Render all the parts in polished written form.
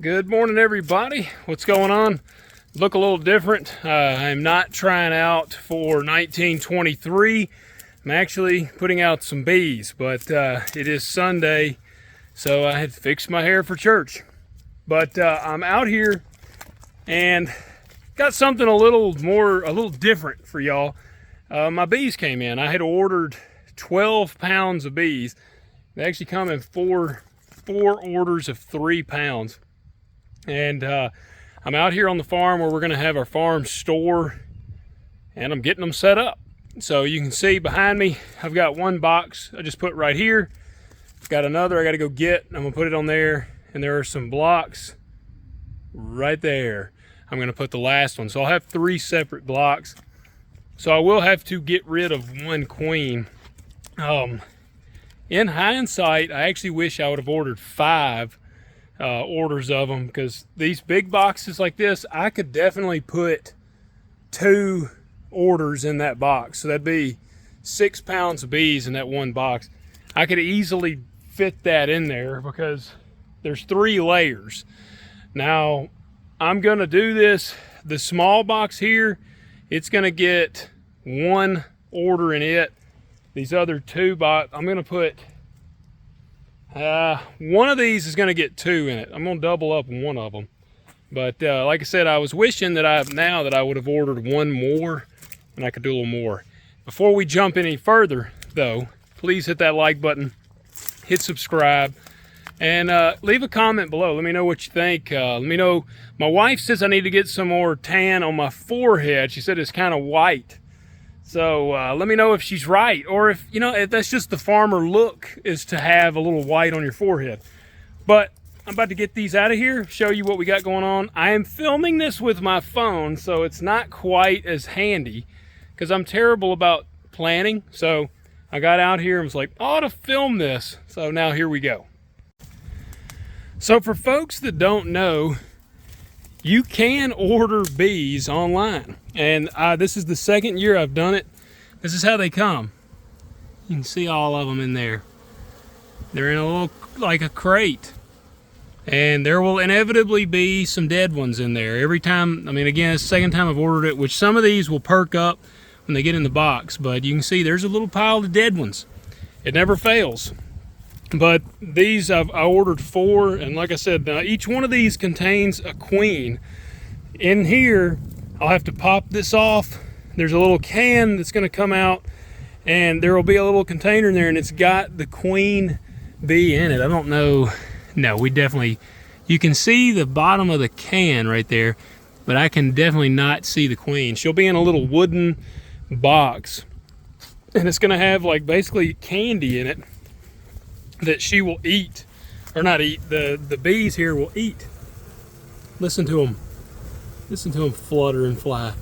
Good morning, everybody. What's going on? Look a little different. I'm not trying out for 1923. I'm actually putting out some bees, but it is Sunday, so I had fixed my hair for church. But I'm out here and got something a little different for y'all. My bees came in. I had ordered 12 pounds of bees. They actually come in four orders of 3 pounds. And I'm out here on the farm where we're going to have our farm store, and I'm getting them set up. So you can see behind me, I've got one box I just put right here. I've got another I got to go get. I'm going to put it on there, and there are some blocks right there. I'm going to put the last one. So I'll have 3 separate blocks. So I will have to get rid of one queen. In hindsight, I actually wish I would have ordered 5 orders of them, because these big boxes like this, I could definitely put 2 orders in that box. So that'd be 6 pounds of bees in that one box. I could easily fit that in there because there's 3 layers. Now I'm gonna do this, the small box here, it's gonna get 1 order in it. These other 2 I'm gonna put one of these is going to get 2 in it. I'm going to double up one of them. But like I said, I was wishing that I would have ordered 1 more and I could do a little more. Before we jump any further, though, please hit that like button, hit subscribe, and leave a comment below. Let me know what you think. Let me know. My wife says I need to get some more tan on my forehead. She said it's kind of white. So let me know if she's right, or if that's just the farmer look, is to have a little white on your forehead. But I'm about to get these out of here, show you what we got going on. I am filming this with my phone, so it's not quite as handy because I'm terrible about planning. So I got out here and was like, I ought to film this. So now here we go. So for folks that don't know, you can order bees online, and this is the 2nd year I've done it. This is how they come. You can see all of them in there. They're in a little, like a crate, and there will inevitably be some dead ones in there every time. I mean, again, it's the 2nd time I've ordered it, which some of these will perk up when they get in the box, but you can see there's a little pile of dead ones. It never fails. But these I ordered 4, and like I said, each one of these contains a queen. In here, I'll have to pop this off. There's a little can that's going to come out, and there will be a little container in there, and it's got the queen bee in it. I don't know. No, you can see the bottom of the can right there, but I can definitely not see the queen. She'll be in a little wooden box, and it's going to have like basically candy in it that she will eat, or not eat, the bees here will eat. Listen to them flutter and fly.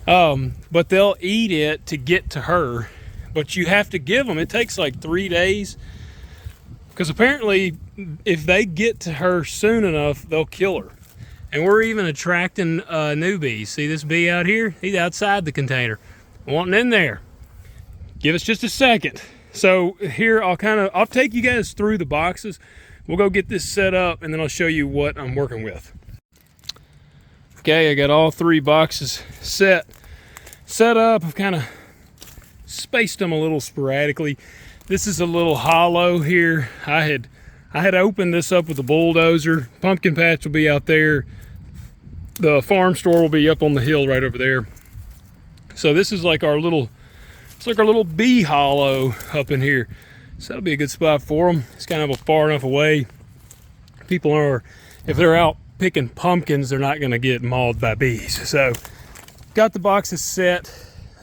But they'll eat it to get to her, but you have to give them, it takes like 3 days, because apparently if they get to her soon enough, they'll kill her. And we're even attracting new bees. See this bee out here? He's outside the container, wanting in there. Give us just a second. So here I'll take you guys through the boxes. We'll go get this set up, and then I'll show you what I'm working with. Okay, I got all 3 boxes set up. I've kind of spaced them a little sporadically. This is a little hollow here. I had opened this up with a bulldozer. Pumpkin patch will be out there. The farm store will be up on the hill right over there. So this is like our little bee hollow up in here. So that'll be a good spot for them. It's kind of far enough away. If they're out picking pumpkins, they're not gonna get mauled by bees. So got the boxes set.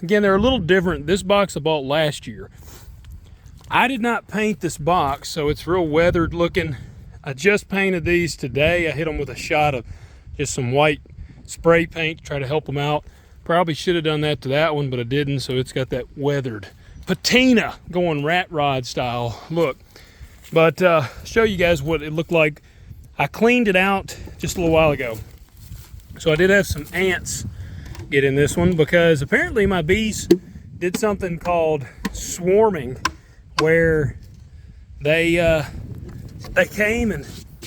Again, they're a little different. This box I bought last year. I did not paint this box, so it's real weathered looking. I just painted these today. I hit them with a shot of just some white spray paint to try to help them out. Probably should have done that to that one, but I didn't, so it's got that weathered patina going rat rod style look. But show you guys what it looked like. I cleaned it out just a little while ago. So I did have some ants get in this one, because apparently my bees did something called swarming, where they came, and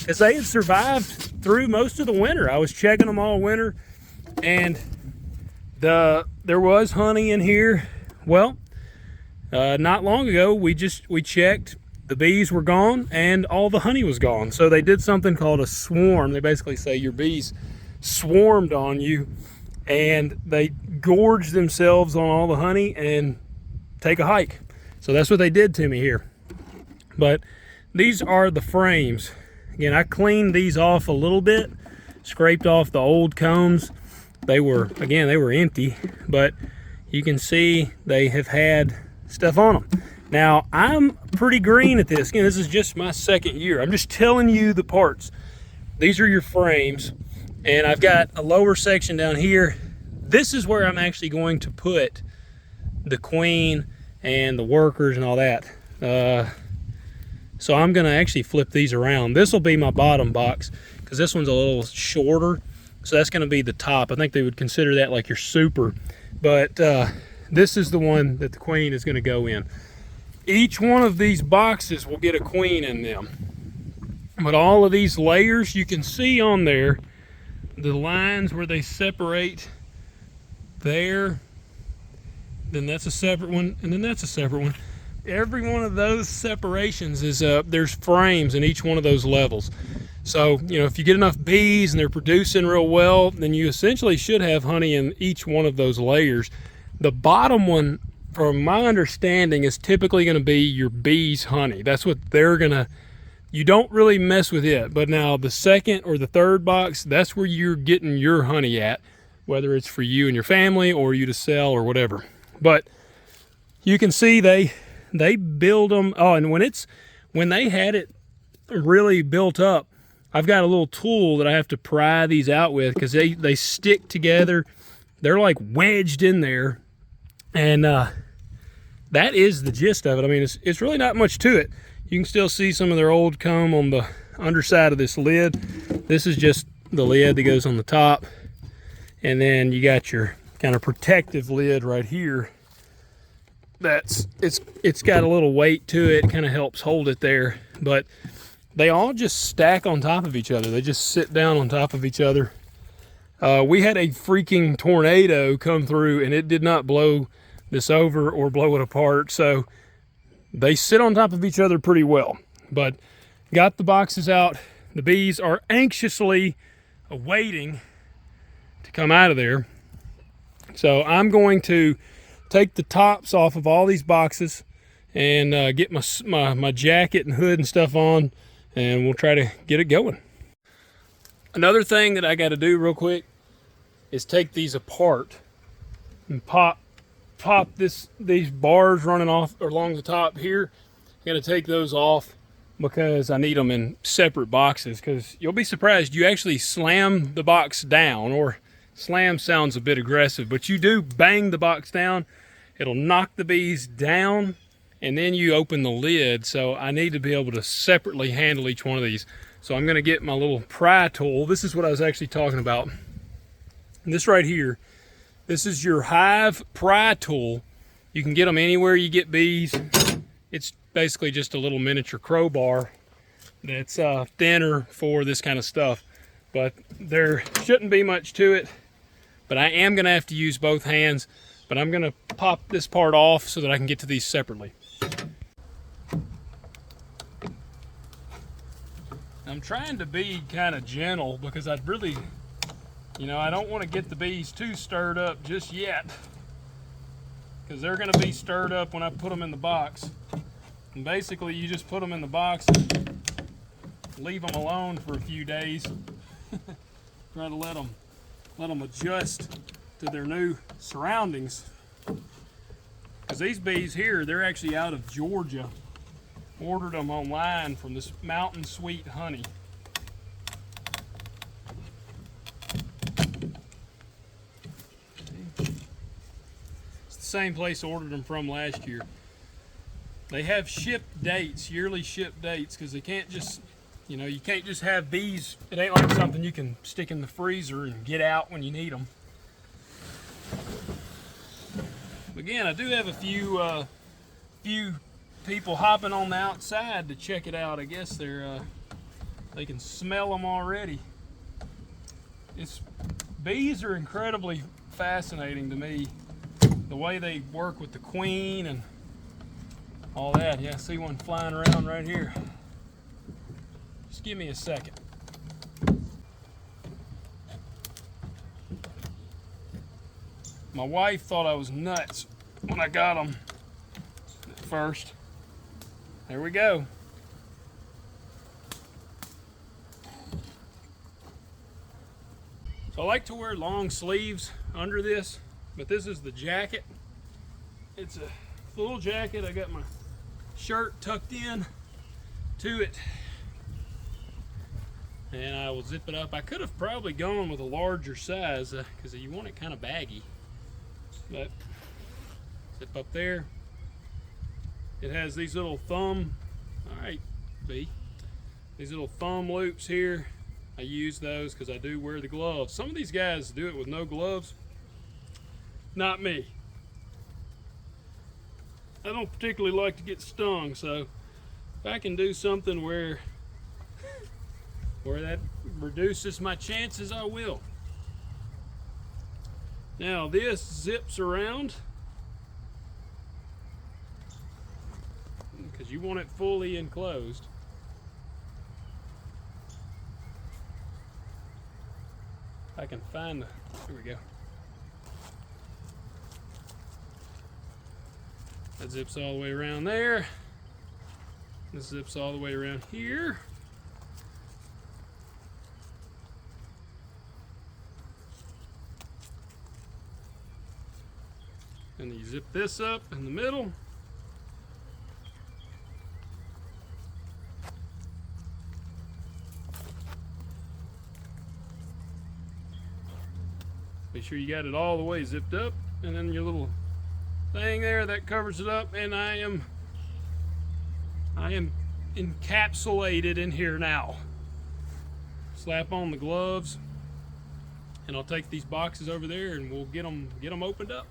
as they had survived through most of the winter. I was checking them all winter, and there was honey in here. Well, not long ago, we checked. The bees were gone and all the honey was gone. So they did something called a swarm. They basically say your bees swarmed on you and they gorged themselves on all the honey and take a hike. So that's what they did to me here. But these are the frames. Again, I cleaned these off a little bit, scraped off the old combs. They were empty, but you can see they have had stuff on them. Now, I'm pretty green at this. Again, this is just my second year. I'm just telling you the parts. These are your frames, and I've got a lower section down here. This is where I'm actually going to put the queen and the workers and all that. So I'm gonna actually flip these around. This will be my bottom box because this one's a little shorter. So that's gonna be the top. I think they would consider that like your super. But this is the one that the queen is gonna go in. Each one of these boxes will get a queen in them. But all of these layers, you can see on there, the lines where they separate there, then that's a separate one, and then that's a separate one. Every one of those separations is, there's frames in each one of those levels. So, you know, if you get enough bees and they're producing real well, then you essentially should have honey in each one of those layers. The bottom one, from my understanding, is typically going to be your bees' honey. That's what they're going to, you don't really mess with it. But now the second or the third box, that's where you're getting your honey at, whether it's for you and your family or you to sell or whatever. But you can see they build them. Oh, and when they had it really built up, I've got a little tool that I have to pry these out with because they stick together. They're like wedged in there. And that is the gist of it. I mean, it's really not much to it. You can still see some of their old comb on the underside of this lid. This is just the lid that goes on the top. And then you got your kind of protective lid right here. It's got a little weight to it, kind of helps hold it there. But they all just stack on top of each other. They just sit down on top of each other. We had a freaking tornado come through and it did not blow this over or blow it apart. So they sit on top of each other pretty well. But got the boxes out. The bees are anxiously awaiting to come out of there. So I'm going to take the tops off of all these boxes and get my jacket and hood and stuff on, and we'll try to get it going. Another thing that I got to do real quick is take these apart and pop these bars running off along the top here. I got to take those off because I need them in separate boxes, because you'll be surprised, you actually slam the box down, or slam sounds a bit aggressive, but you do bang the box down. It'll knock the bees down and then you open the lid. So I need to be able to separately handle each one of these. So I'm gonna get my little pry tool. This is what I was actually talking about. And this right here, this is your hive pry tool. You can get them anywhere you get bees. It's basically just a little miniature crowbar that's thinner for this kind of stuff. But there shouldn't be much to it. But I am gonna have to use both hands. But I'm gonna pop this part off so that I can get to these separately. I'm trying to be kind of gentle because I'd really, I don't want to get the bees too stirred up just yet, because they're gonna be stirred up when I put them in the box. And basically you just put them in the box and leave them alone for a few days. Try to let them adjust to their new surroundings. Because these bees here, they're actually out of Georgia. Ordered them online from this Mountain Sweet Honey. It's the same place I ordered them from last year. They have shipped dates, yearly shipped dates, because they can't just, you can't just have bees. It ain't like something you can stick in the freezer and get out when you need them. Again, I do have a few people hopping on the outside to check it out. I guess they can smell them already. Bees are incredibly fascinating to me. The way they work with the queen and all that. Yeah, I see one flying around right here. Just give me a second. My wife thought I was nuts when I got them at first. There we go. So I like to wear long sleeves under this, but this is the jacket. It's a full jacket. I got my shirt tucked in to it, and I will zip it up. I could have probably gone with a larger size because you want it kind of baggy, but zip up there. It has these little thumb, all right, B, these little thumb loops here. I use those because I do wear the gloves. Some of these guys do it with no gloves. Not me. I don't particularly like to get stung, so if I can do something where that reduces my chances, I will. Now this zips around because you want it fully enclosed. I can find here we go. That zips all the way around there. This zips all the way around here. And you zip this up in the middle. Make sure you got it all the way zipped up, and then your little thing there that covers it up, and I am encapsulated in here now. Slap on the gloves, and I'll take these boxes over there and we'll get them opened up.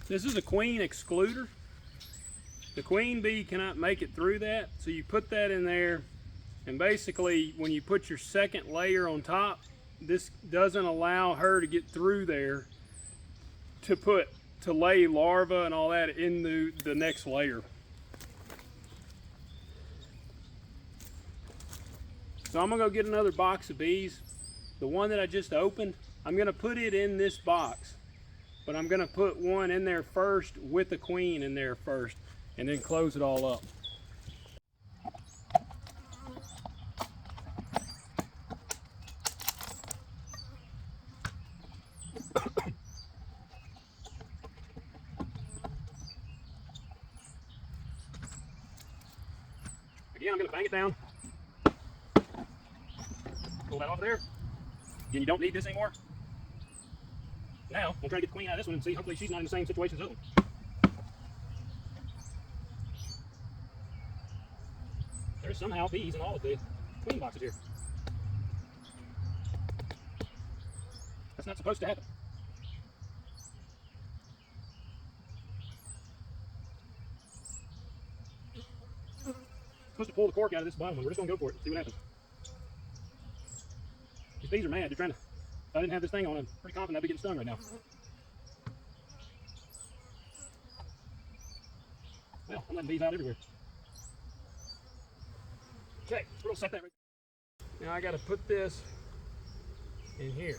This is a queen excluder. The queen bee cannot make it through that, so you put that in there, and basically when you put your second layer on top, this doesn't allow her to get through there to lay larvae and all that in the next layer. So I'm gonna go get another box of bees. The one that I just opened, I'm gonna put it in this box, but I'm gonna put one in there first with the queen in there first, and then close it all up. Again, I'm gonna bang it down. Pull that off there. Again, you don't need this anymore. Now, I'm trying to get the queen out of this one and see, hopefully she's not in the same situation as the other one. There's somehow bees in all of the queen boxes here. That's not supposed to happen. Supposed to pull the cork out of this bottom one. We're just gonna go for it and see what happens. These bees are mad. They're trying to. If I didn't have this thing on, I'm pretty confident I'd be getting stung right now. Well, I'm letting bees out everywhere. Okay, we'll set that right. Now I got to put this in here.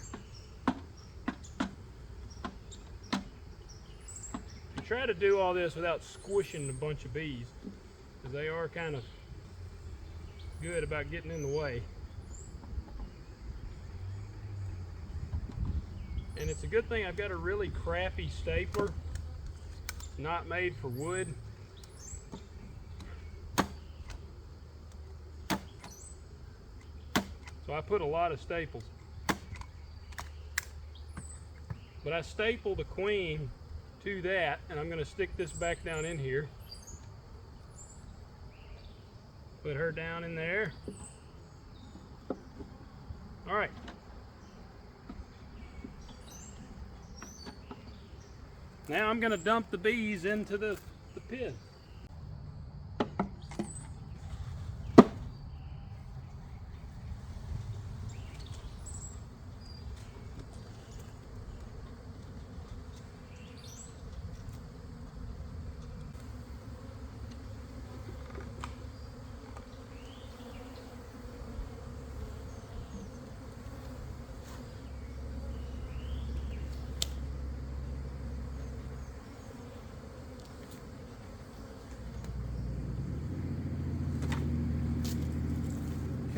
You try to do all this without squishing a bunch of bees, because they are kind of good about getting in the way. And it's a good thing I've got a really crappy stapler, not made for wood. So I put a lot of staples. But I staple the queen to that, and I'm going to stick this back down in here. Put her down in there. All right. Now I'm going to dump the bees into the pit.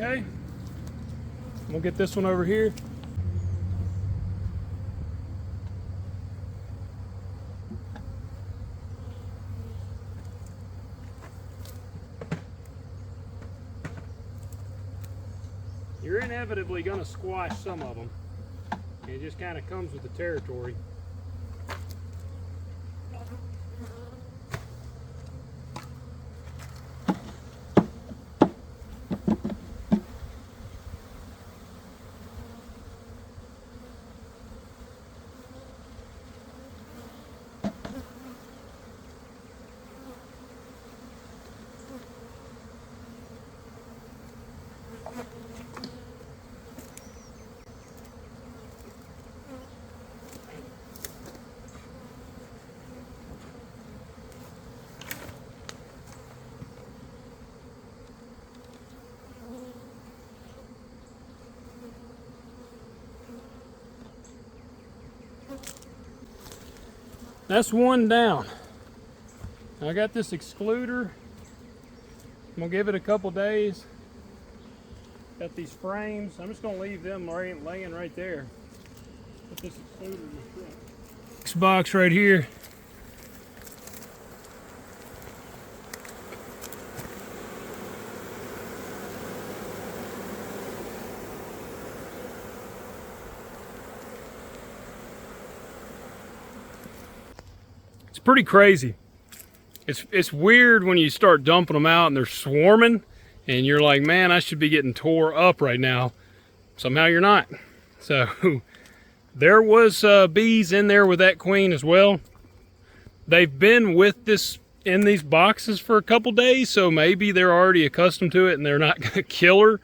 Okay, we'll get this one over here. You're inevitably going to squash some of them. It just kind of comes with the territory. That's one down. I got this excluder. I'm gonna give it a couple days. Got these frames. I'm just gonna leave them laying right there. Put this excluder in the front. This box right here. It's pretty crazy. It's weird when you start dumping them out and they're swarming and you're like, man, I should be getting tore up right now. Somehow you're not. So there was bees in there with that queen as well. They've been with this in these boxes for a couple days, so maybe they're already accustomed to it and they're not gonna kill her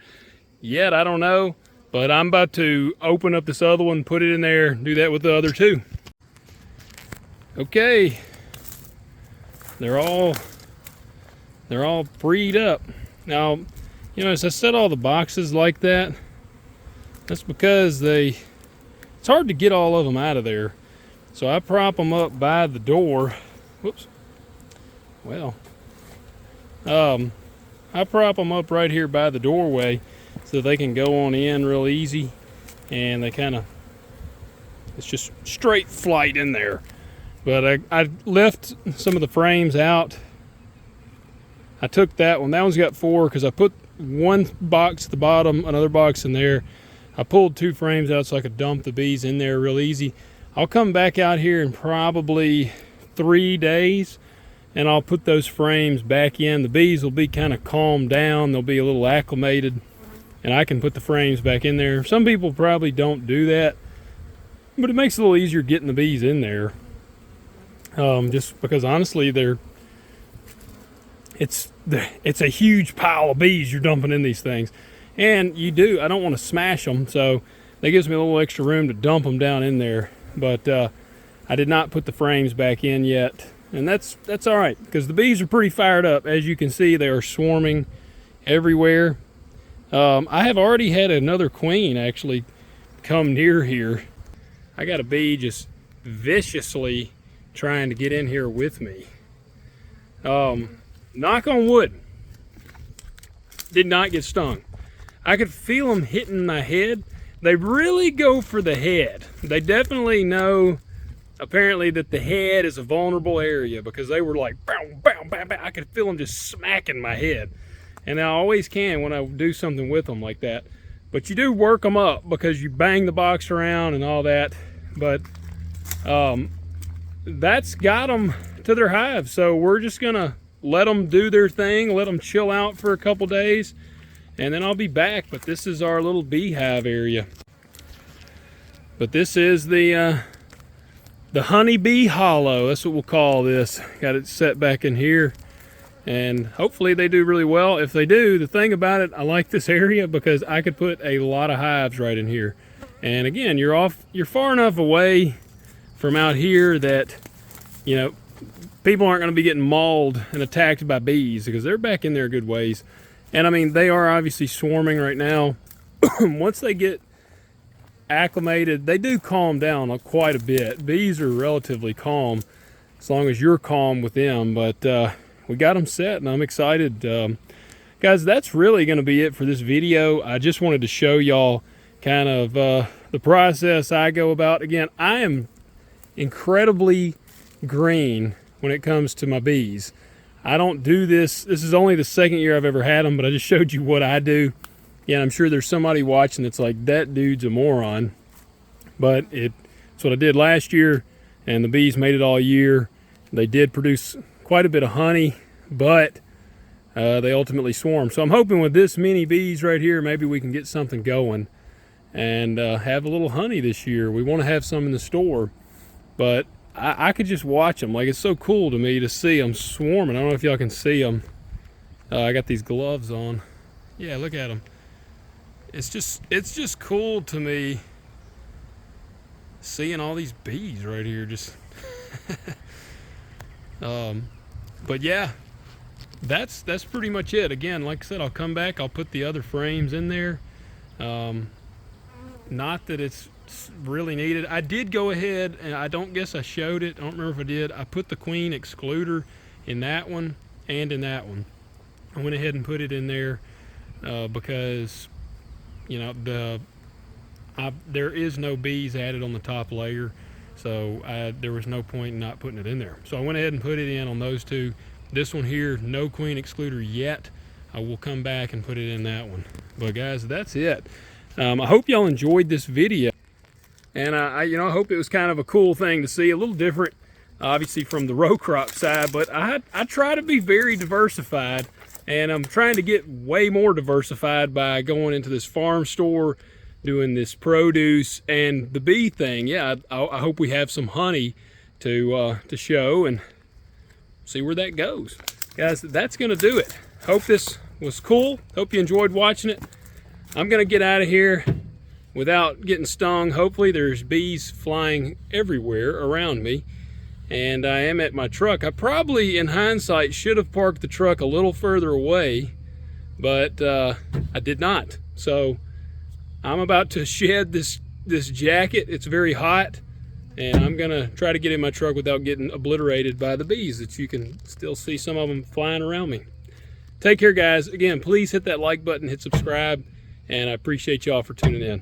yet. I don't know, but I'm about to open up this other one, put it in there, do that with the other two. Okay, they're all freed up. Now, you know, as I set all the boxes like that, that's because it's hard to get all of them out of there. So I prop them up by the door. Whoops. Well, I prop them up right here by the doorway so they can go on in real easy, and they kind of, it's just straight flight in there. But I left some of the frames out. I took that one. That one's got 4 because I put one box at the bottom, another box in there. I pulled 2 frames out so I could dump the bees in there real easy. I'll come back out here in probably 3 days and I'll put those frames back in. The bees will be kind of calmed down. They'll be a little acclimated and I can put the frames back in there. Some people probably don't do that, but it makes it a little easier getting the bees in there. Just because honestly it's a huge pile of bees you're dumping in these things, and I don't want to smash them, so that gives me a little extra room to dump them down in there. But I did not put the frames back in yet, and that's all right because the bees are pretty fired up. As you can see, they are swarming everywhere. I have already had another queen actually come near here. I got a bee just viciously trying to get in here with me. Knock on wood, did not get stung. I could feel them hitting my head. They really go for the head. They definitely know apparently that the head is a vulnerable area because they were like bow, bow, bow, bow. I could feel them just smacking my head, and I always can when I do something with them like that. But you do work them up because you bang the box around and all that. But that's got them to their hive, so we're just gonna let them do their thing, let them chill out for a couple days, and then I'll be back. But this is our little beehive area. But this is the the honeybee hollow. That's what we'll call this. Got it set back in here, and hopefully they do really well. If they do, the thing about it, I like this area because I could put a lot of hives right in here. And again, you're far enough away from out here that, you know, people aren't going to be getting mauled and attacked by bees, because they're back in there a good ways. And I mean, they are obviously swarming right now. Once they get acclimated, they do calm down quite a bit. Bees are relatively calm as long as you're calm with them. But we got them set, and I'm excited. Guys, that's really going to be it for this video. I just wanted to show y'all kind of the process I go about. Again, I am incredibly green when it comes to my bees. I don't do this. This is only the second year I've ever had them, but I just showed you what I do. Yeah, I'm sure there's somebody watching that's like, that dude's a moron. But it's what I did last year, and the bees made it all year. They did produce quite a bit of honey, but they ultimately swarmed. So I'm hoping with this many bees right here, maybe we can get something going and have a little honey this year. We want to have some in the store, but I could just watch them. Like, it's so cool to me to see them swarming. I don't know if y'all can see them. I got these gloves on. Yeah, look at them. It's just cool to me seeing all these bees right here. Just but yeah, that's pretty much it. Again, like I said, I'll come back, I'll put the other frames in there. Not that it's really needed. I did go ahead, and I don't guess I showed it, I don't remember if I did. I put the queen excluder in that one and in that one. I went ahead and put it in there because, you know, there is no bees added on the top layer, so there was no point in not putting it in there. So I went ahead and put it in on those two. This one here, no queen excluder yet. I will come back and put it in that one. But guys, that's it. I hope y'all enjoyed this video, and I hope it was kind of a cool thing to see, a little different, obviously, from the row crop side. But I try to be very diversified, and I'm trying to get way more diversified by going into this farm store, doing this produce and the bee thing. Yeah, I hope we have some honey to show and see where that goes. Guys, that's gonna do it. Hope this was cool. Hope you enjoyed watching it. I'm gonna get out of here without getting stung. Hopefully there's bees flying everywhere around me. And I am at my truck. I probably, in hindsight, should have parked the truck a little further away, but I did not. So I'm about to shed this jacket. It's very hot, and I'm gonna try to get in my truck without getting obliterated by the bees that you can still see some of them flying around me. Take care, guys. Again, please hit that like button, hit subscribe, and I appreciate y'all for tuning in.